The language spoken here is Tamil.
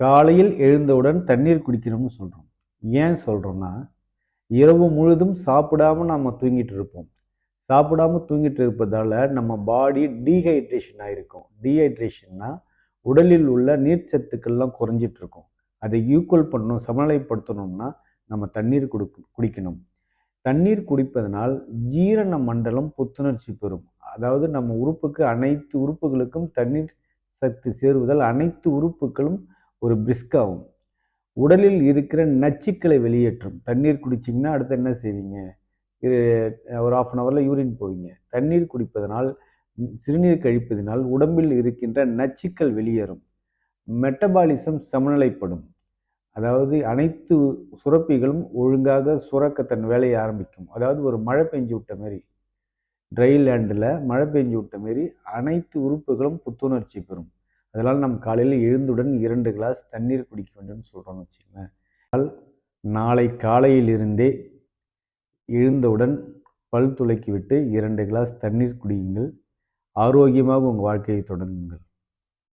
காலையில் எழுந்தவுடன் தண்ணீர் குடிக்கணும்னு சொல்கிறோம். ஏன் சொல்கிறோன்னா, இரவு முழுதும் சாப்பிடாம நம்ம தூங்கிட்டு இருப்போம். சாப்பிடாம தூங்கிட்டு இருப்பதால் நம்ம பாடி டீஹைட்ரேஷன் ஆகிருக்கும். டீஹைட்ரேஷன்னா உடலில் உள்ள நீர்ச்சத்துக்கள்லாம் குறைஞ்சிட்டு இருக்கும். அதை ஈக்குவல் பண்ணணும், சமநிலைப்படுத்தணும்னா நம்ம தண்ணீர் குடிக்கணும். தண்ணீர் குடிப்பதனால் ஜீரண மண்டலம் புத்துணர்ச்சி பெறும். அதாவது நம்ம உறுப்புக்கு அனைத்து உறுப்புகளுக்கும் தண்ணீர் சக்தி சேருவதால் அனைத்து உறுப்புகளும் ஒரு பிரிஸ்காகும். உடலில் இருக்கிற நச்சுக்களை வெளியேற்றும். தண்ணீர் குடிச்சிங்கன்னா அடுத்து என்ன செய்வீங்க? ஒரு 1/2 அன் ஹவரில் யூரின் போவீங்க. தண்ணீர் குடிப்பதனால், சிறுநீர் கழிப்பதனால் உடம்பில் இருக்கின்ற நச்சுக்கள் வெளியேறும். மெட்டபாலிசம் சமநிலைப்படும். அதாவது அனைத்து சுரப்பிகளும் ஒழுங்காக சுரக்க தன் வேலையை ஆரம்பிக்கும். அதாவது ஒரு மழை பெஞ்சு விட்ட மாரி, ட்ரை லேண்டில் மழை பெஞ்சு விட்ட மாரி அனைத்து உறுப்புகளும் புத்துணர்ச்சி பெறும். அதனால் நம்ம காலையில் எழுந்துடன் 2 கிளாஸ் தண்ணீர் குடிக்க வேண்டும்னு சொல்கிறோம்னு வச்சுக்கோங்களேன். நாளை காலையிலிருந்தே எழுந்தவுடன் பல் துலக்கி விட்டு 2 கிளாஸ் தண்ணீர் குடியுங்கள். ஆரோக்கியமாக உங்கள் வாழ்க்கையை தொடங்குங்கள்.